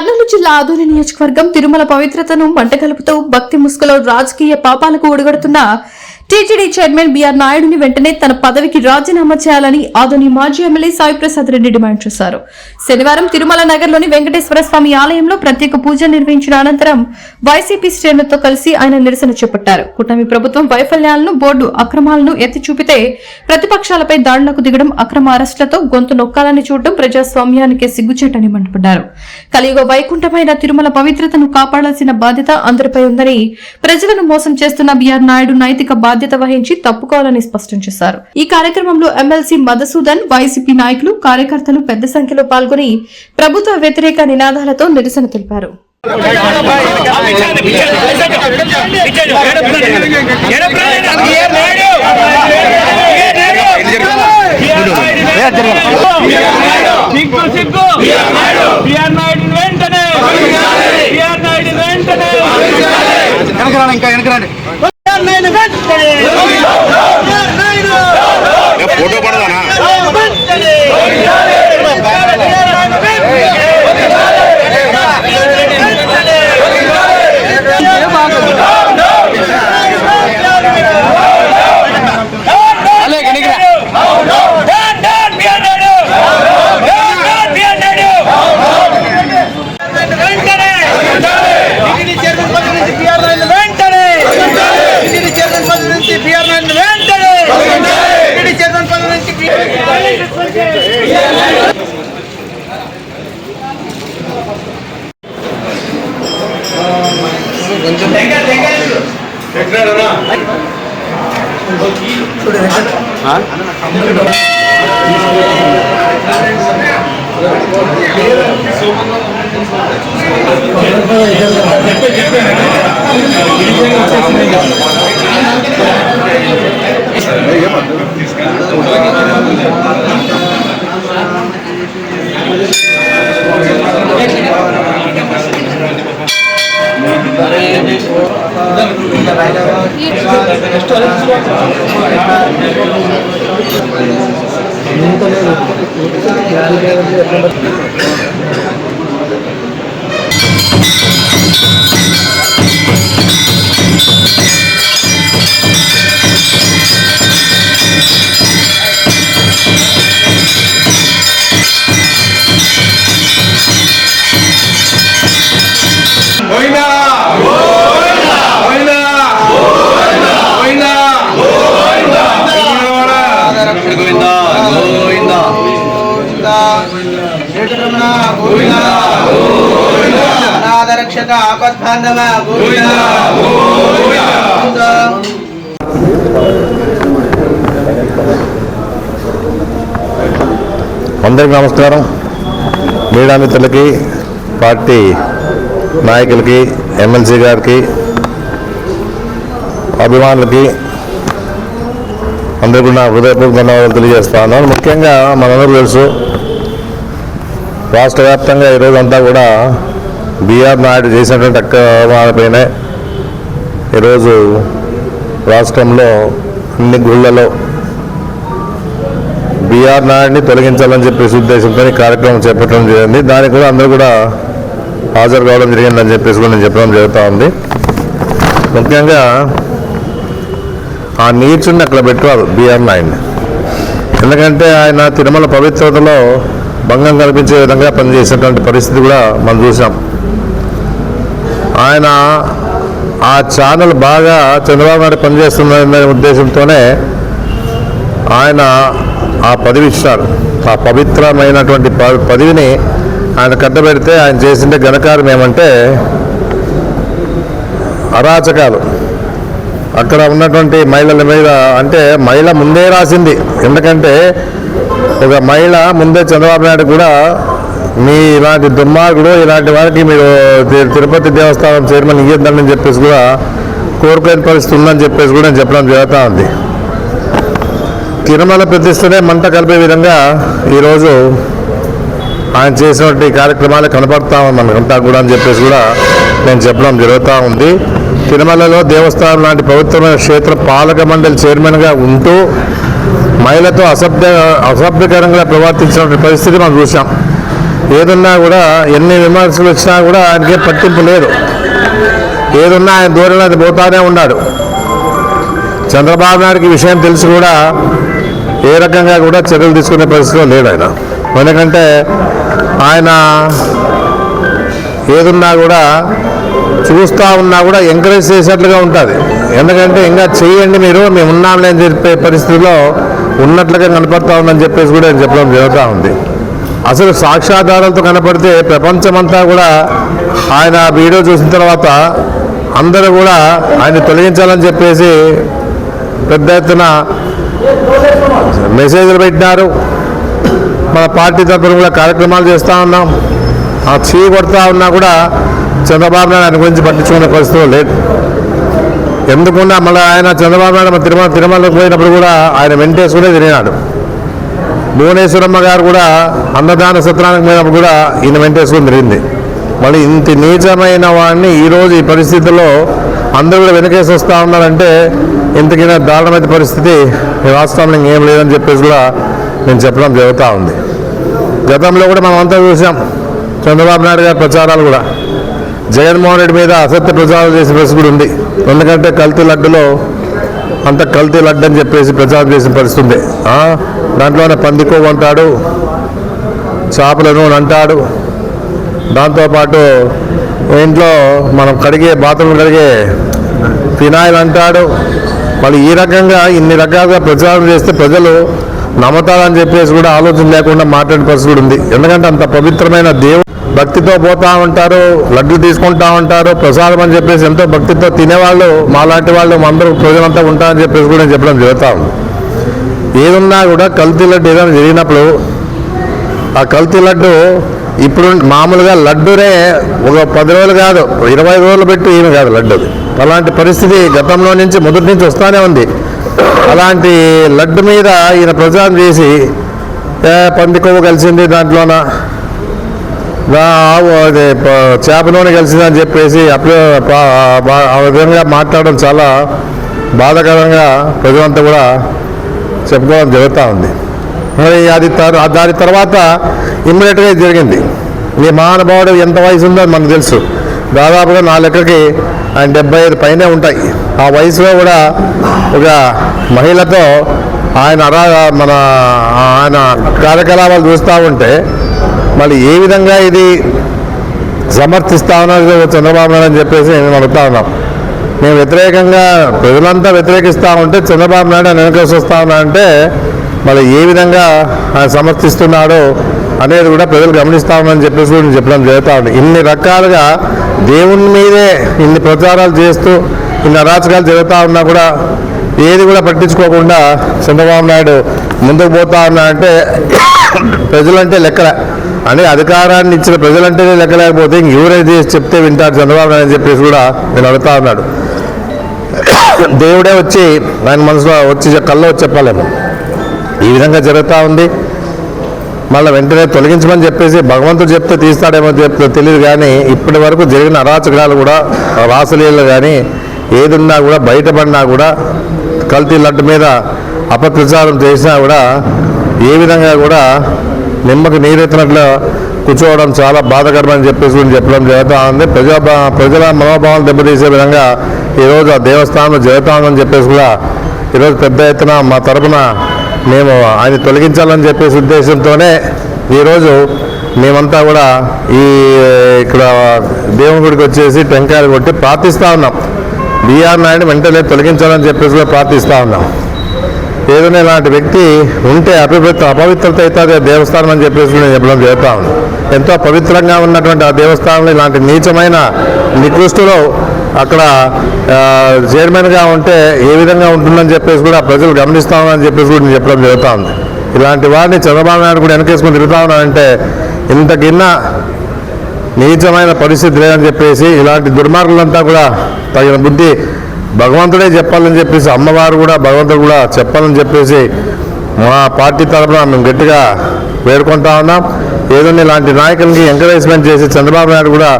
కర్నూలు జిల్లా ఆదోని నియోజకవర్గం తిరుమల పవిత్రతను మంటగలుపుతూ భక్తి ముసుగులో రాజకీయ పాపాలకు ఒడిగడుతున్న టీటీడీ చైర్మన్ బీఆర్ నాయుడుని వెంటనే తన పదవికి రాజీనామా చేయాలని ఆదోని మాజీ ఎమ్మెల్యే సాయి ప్రసాద్ రెడ్డి డిమాండ్ చేశారు. శనివారం తిరుమల నగర్లోని వెంకటేశ్వర స్వామి ఆలయంలో ప్రత్యేక పూజ నిర్వహించిన అనంతరం వైసీపీ శ్రేణులతో కలిసి ఆయన నిరసన చేపట్టారు. కూటమి ప్రభుత్వం వైఫల్యాలను, బోర్డు అక్రమాలను ఎత్తి చూపితే ప్రతిపక్షాలపై దాడులకు దిగడం, అక్రమ అరెస్టులతో గొంతు నొక్కాలని చూడడం ప్రజాస్వామ్యానికే సిగ్గుచేటని మండిపడ్డారు. కలియుగ వైకుంఠమైన తిరుమల పవిత్రతను కాపాడాల్సిన బాధ్యత అందరిపై ఉందని, ప్రజలను మోసం చేస్తున్న బీఆర్ నాయుడు నైతిక బాధ్యత వహించి తప్పుకోవాలని స్పష్టం చేశారు. ఈ కార్యక్రమంలో ఎమ్మెల్సీ మధుసూదన్, వైసీపీ నాయకులు, కార్యకర్తలు పెద్ద సంఖ్యలో పాల్గొని ప్రభుత్వ వ్యతిరేక నినాదాలతో నిరసన తెలిపారు. ఫోటో పడదానా రక్షక ఆపద్బాంధవ అందరికీ నమస్కారం. మీడియా మిత్రులకి, పార్టీ నాయకులకి, ఎమ్మెల్సీ గారికి, అభిమానులకి అందరికీ నా హృదయపూర్వక ధన్యవాదాలు తెలియజేస్తా ఉన్నాను. ముఖ్యంగా మనందరూ తెలుసు, రాష్ట్ర వ్యాప్తంగా ఈరోజంతా కూడా బీఆర్ నాయుడు చేసినటువంటి అక్రమాలపైనే ఈరోజు రాష్ట్రంలో అన్ని గుళ్ళలో బీఆర్ నాయుడిని తొలగించాలని చెప్పేసి ఉద్దేశంతో కార్యక్రమం చేపట్టడం జరిగింది. దానికి కూడా అందరూ కూడా హాజరు కావడం జరిగిందని చెప్పేసి కూడా నేను చెప్పడం జరుగుతూ ఉంది. ముఖ్యంగా ఆ నీచుని అక్కడ పెట్టారు బీఆర్ నాయుడిని. ఎందుకంటే ఆయన తిరుమల పవిత్రతలో భంగం కల్పించే విధంగా పనిచేసేటువంటి పరిస్థితి కూడా మనం చూసాం. ఆయన ఆ ఛానల్ బాగా చంద్రబాబు నాయుడు పనిచేస్తుందనే ఉద్దేశంతోనే ఆయన ఆ పదవి ఇచ్చారు. ఆ పవిత్రమైనటువంటి పదవిని ఆయన కట్టబెడితే ఆయన చేసిండే ఘనకార్యం ఏమంటే అరాచకాలు. అక్కడ ఉన్నటువంటి మహిళల మీద, అంటే మహిళ ముందే రాసింది. ఎందుకంటే ఒక మహిళ ముందే చంద్రబాబు నాయుడు కూడా మీ ఇలాంటి దుర్మార్గుడు, ఇలాంటి వారికి మీరు తిరుపతి దేవస్థానం చైర్మన్ ఇయ్యొద్దని చెప్పేసి కూడా కోరుకునే పరిస్థితి ఉందని చెప్పేసి కూడా నేను చెప్పడం జరుగుతూ ఉంది. తిరుమల ప్రతిష్టనే మంట కలిపే విధంగా ఈరోజు ఆయన చేసినటువంటి కార్యక్రమాలు కనపడతామని మనకంతా కూడా అని చెప్పేసి కూడా నేను చెప్పడం జరుగుతూ ఉంది. తిరుమలలో దేవస్థానం లాంటి పవిత్రమైన క్షేత్ర పాలక మండలి చైర్మన్గా ఉంటూ మహిళతో అసభ్యకరంగా ప్రవర్తించిన పరిస్థితి మనం చూసాం. ఏదున్నా కూడా ఎన్ని విమర్శలు వచ్చినా కూడా ఆయనకి పట్టింపు లేదు. ఏదున్నా ఆయన దూరంలో అది పోతానే ఉన్నాడు. చంద్రబాబు నాయుడికి విషయం తెలిసి కూడా ఏ రకంగా కూడా చర్యలు తీసుకునే పరిస్థితిలో లేడు ఆయన. ఎందుకంటే ఆయన ఏదున్నా కూడా చూస్తూ ఉన్నా కూడా ఎంకరేజ్ చేసేట్లుగా ఉంటుంది. ఎందుకంటే ఇంకా చేయండి మీరు, మేము ఉన్నాంలే అని చెప్పే పరిస్థితిలో ఉన్నట్లుగా కనపడతా ఉందని చెప్పేసి కూడా ఆయన చెప్పడం జరుగుతూ ఉంది. అసలు సాక్ష్యాధారాలతో కనపడితే ప్రపంచమంతా కూడా ఆయన వీడియో చూసిన తర్వాత అందరూ కూడా ఆయన తొలగించాలని చెప్పేసి పెద్ద ఎత్తున మెసేజ్లు పెట్టినారు. మన పార్టీ తరఫున కూడా కార్యక్రమాలు చేస్తూ ఉన్నాం. ఆ చీ కొడతా ఉన్నా కూడా చంద్రబాబు నాయుడు ఆయన గురించి పట్టించుకునే పరిస్థితులు లేదు. ఎందుకున్నా మళ్ళీ ఆయన చంద్రబాబు నాయుడు తిరుమలకు పోయినప్పుడు కూడా ఆయన వెంటేసుకునే తిరిగినాడు. భువనేశ్వరమ్మ గారు కూడా అన్నదాన సత్రానికి పోయినప్పుడు కూడా ఈయన వెంటేసుకుని తిరిగింది. మళ్ళీ ఇంత నీచమైన వాడిని ఈరోజు ఈ పరిస్థితుల్లో అందరూ కూడా వెనకేసి వస్తూ ఉన్నారంటే ఇంతకైనా దారుణమైన పరిస్థితి ఈ రాష్ట్రంలో ఇంకేం లేదని చెప్పేసి కూడా నేను చెప్పడం జరుగుతూ ఉంది. గతంలో కూడా మనం అంతా చూసాం చంద్రబాబు నాయుడు గారి ప్రచారాలు కూడా. జగన్మోహన్ రెడ్డి మీద అసత్య ప్రచారం చేసిన పరిస్థితి కూడా ఉంది. ఎందుకంటే కల్తీ లడ్డులో అంత కల్తీ లడ్డు అని చెప్పేసి ప్రచారం చేసిన పరిస్థితి ఉంది. దాంట్లోనే పందికొవ్వు అంటాడు, చేపలను అంటాడు, దాంతోపాటు ఇంట్లో మనం కడిగే బాత్రూమ్ కడిగే ఫినాయిల్ అంటాడు. మళ్ళీ ఈ రకంగా ఇన్ని రకాలుగా ప్రచారం చేస్తే ప్రజలు నమ్మతారని చెప్పేసి కూడా ఆలోచన లేకుండా మాట్లాడే పరిస్థితి ఉంది. ఎందుకంటే అంత పవిత్రమైన దేవుడు భక్తితో పోతా ఉంటారు, లడ్డు తీసుకుంటా ఉంటారు, ప్రసాదం అని చెప్పేసి ఎంతో భక్తితో తినేవాళ్ళు మాలాంటి వాళ్ళు అందరూ ప్రజలంతా ఉంటారని చెప్పేసి కూడా నేను చెప్పడం జరుగుతూ ఉంది. ఏదున్నా కూడా కల్తీ లడ్డు ఏదైనా జరిగినప్పుడు ఆ కల్తీ లడ్డు ఇప్పుడు మామూలుగా లడ్డూనే ఒక 10 రోజులు కాదు 20 రోజులు పెట్టి ఏమి కాదు లడ్డు. అలాంటి పరిస్థితి గతంలో నుంచి మొదటి నుంచి వస్తూనే ఉంది. అలాంటి లడ్డు మీద ఈయన ప్రచారం చేసి పంది కొవ్వు కలిసింది దాంట్లోన అదే చేప నూనె కలిసిందని చెప్పేసి ఆ విధంగా మాట్లాడడం చాలా బాధాకరంగా ప్రజలంతా కూడా చెప్పుకోవడం జరుగుతూ ఉంది. మరి అది దాని తర్వాత ఇమ్మీడియట్గా జరిగింది. ఈ మహానుభావుడు ఎంత వయసు ఉందో మనకు తెలుసు. దాదాపుగా నా లెక్కకి ఆయన 75 పైనే ఉంటాయి. ఆ వయసులో కూడా ఒక మహిళతో ఆయన ఆయన కార్యకలాపాలు చూస్తూ ఉంటే మళ్ళీ ఏ విధంగా ఇది సమర్థిస్తా ఉన్నారు చంద్రబాబు నాయుడు అని చెప్పేసి మేము అడుగుతా ఉన్నాం. మేము వ్యతిరేకంగా ప్రజలంతా వ్యతిరేకిస్తూ ఉంటే చంద్రబాబు నాయుడు ఆయన వెనకేసి వస్తూ ఉన్నారంటే మళ్ళీ ఏ విధంగా ఆయన సమర్థిస్తున్నాడో అనేది కూడా ప్రజలు గమనిస్తా ఉన్నారని చెప్పేసి నేను చెప్పడం జరుగుతూ ఉంది. ఇన్ని రకాలుగా దేవుని మీదే ఇన్ని ప్రచారాలు చేస్తూ ఇన్ని అరాచకాలు జరుగుతూ ఉన్నా కూడా ఏది కూడా పట్టించుకోకుండా చంద్రబాబు నాయుడు ముందుకు పోతా ఉన్నాడంటే ప్రజలంటే లెక్కలే అని అధికారాన్ని ఇచ్చిన ప్రజలంటేనే లెక్కలేకపోతే ఎవరైతే చెప్తే వింటారు చంద్రబాబు నాయుడు అని చెప్పేసి కూడా నేను అడుగుతా ఉన్నాడు. దేవుడే వచ్చి ఆయన మనసులో వచ్చి కల్లో వచ్చి చెప్పాలేమో ఈ విధంగా జరుగుతూ ఉంది. మళ్ళీ వెంటనే తొలగించమని చెప్పేసి భగవంతుడు చెప్తే తీస్తాడేమో తెలియదు. కానీ ఇప్పటి వరకు జరిగిన అరాచకాలు కూడా రాసలీలు కానీ ఏదున్నా కూడా బయటపడినా కూడా కల్తీ లడ్డు మీద అపప్రచారం చేసినా కూడా ఏ విధంగా కూడా నిమ్మకు నీరెత్తినట్లు కూర్చోవడం చాలా బాధాకరమని చెప్పేసి చెప్పడం జరుగుతూ ఉంది. ప్రజల మనోభావాలు దెబ్బతీసే విధంగా ఈరోజు ఆ దేవస్థానంలో జరుగుతూ ఉందని చెప్పేసి కూడా ఈరోజు పెద్ద ఎత్తున మా తరఫున మేము ఆయన తొలగించాలని చెప్పేసి ఉద్దేశంతోనే ఈరోజు మేమంతా కూడా ఇక్కడ దేవుని గుడికి వచ్చేసి టెంకాయలు కొట్టి ప్రార్థిస్తూ ఉన్నాం. బిఆర్ నాయుడు వెంటనే తొలగించాలని చెప్పేసి కూడా ప్రార్థిస్తూ ఉన్నాం. ఏదైనా ఇలాంటి వ్యక్తి ఉంటే అపవిత్రత అవుతుంది దేవస్థానం అని చెప్పేసి నేను చెప్పడం జరుగుతూ ఉంది. ఎంతో పవిత్రంగా ఉన్నటువంటి ఆ దేవస్థానంలో ఇలాంటి నీచమైన నికృష్టులు అక్కడ చైర్మన్గా ఉంటే ఏ విధంగా ఉంటుందని చెప్పేసి కూడా ప్రజలు గమనిస్తామని చెప్పేసి కూడా నేను చెప్పడం జరుగుతూ ఉంది. ఇలాంటి వారిని చంద్రబాబు నాయుడు కూడా వెనకేసుకొని తిరుగుతూ ఉన్నారంటే ఇంతకిన్న నీచమైన పరిస్థితి లేదని చెప్పేసి ఇలాంటి దుర్మార్గులంతా కూడా తగిన బుద్ధి భగవంతుడే చెప్పాలని చెప్పేసి అమ్మవారు కూడా భగవంతుడు కూడా చెప్పాలని చెప్పేసి మా పార్టీ తరఫున మేము గట్టిగా వేడుకుంటా ఉన్నాం. ఏదైనా ఇలాంటి నాయకులకి ఎంకరేజ్మెంట్ చేసి చంద్రబాబు నాయుడు కూడా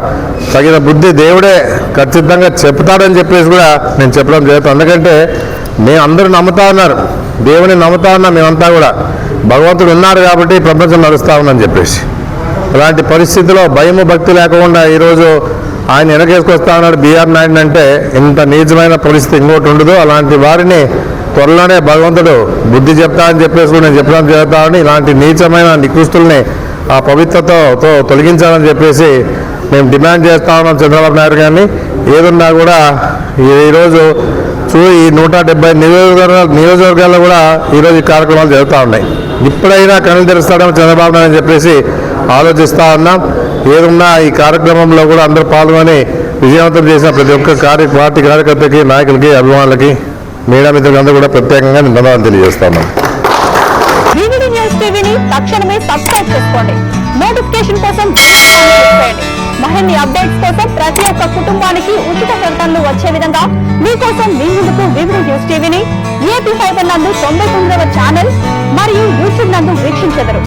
తగిన బుద్ధి దేవుడే ఖచ్చితంగా చెప్తాడని చెప్పేసి కూడా నేను చెప్పడం జరుగుతుంది. ఎందుకంటే మేము అందరూ నమ్ముతా ఉన్నారు, దేవుని నమ్ముతా ఉన్నాం. మేమంతా కూడా భగవంతుడు ఉన్నారు కాబట్టి ప్రపంచం నడుస్తూ ఉందని చెప్పేసి అలాంటి పరిస్థితిలో భయము భక్తి లేకుండా ఈరోజు ఆయన వెనకేసుకొస్తా ఉన్నాడు బీఆర్ నాయుడు అంటే ఇంత నీచమైన పరిస్థితి ఇంకోటి ఉండదు. అలాంటి వారిని త్వరలోనే భగవంతుడు బుద్ధి చెప్తా అని చెప్పేసి నేను చెప్పడం జరుగుతామని ఇలాంటి నీచమైన నికృష్టుల్ని ఆ పవిత్రతతో తొలగించాలని చెప్పేసి మేము డిమాండ్ చేస్తా ఉన్నాం చంద్రబాబు నాయుడు గారిని. ఏదున్నా కూడా ఈరోజు ఈ 170 నియోజకవర్గాల్లో కూడా ఈరోజు ఈ కార్యక్రమాలు జరుగుతూ ఉన్నాయి. ఇప్పుడైనా కళ్ళు తెరుస్తాడేమో చంద్రబాబు నాయుడు అని చెప్పేసి ఆలోచిస్తూ ఉన్నాం. ఏదున్నా ఈ కార్యక్రమంలో కూడా అందరూ పాల్గొని విజయవంతం చేసిన ప్రతి ఒక్క పార్టీ కార్యకర్తకి, నాయకులకి, అభిమానులకి, మీడియా మిత్రులందరూ కూడా ప్రత్యేకంగా నేను ధన్యవాదాలు తెలియజేస్తాను. వివిడి న్యూస్ టీవీని తక్షణమే సబ్స్క్రైబ్ చేసుకోండి. నోటిఫికేషన్ కోసం బెల్ ఐకాన్ క్లిక్ చేయండి. మరిన్ని అప్డేట్స్ కోసం ప్రతి ఒక్క కుటుంబానికి ఉచిత ప్రకటనలు వచ్చే విధంగా మీకోసం మీ ముందుకు వివిడి న్యూస్ టీవీని ఏపీ ఫైబర్ నందు 99వ ఛానల్ మరియు యూట్యూబ్ నందు వీక్షించెదరు.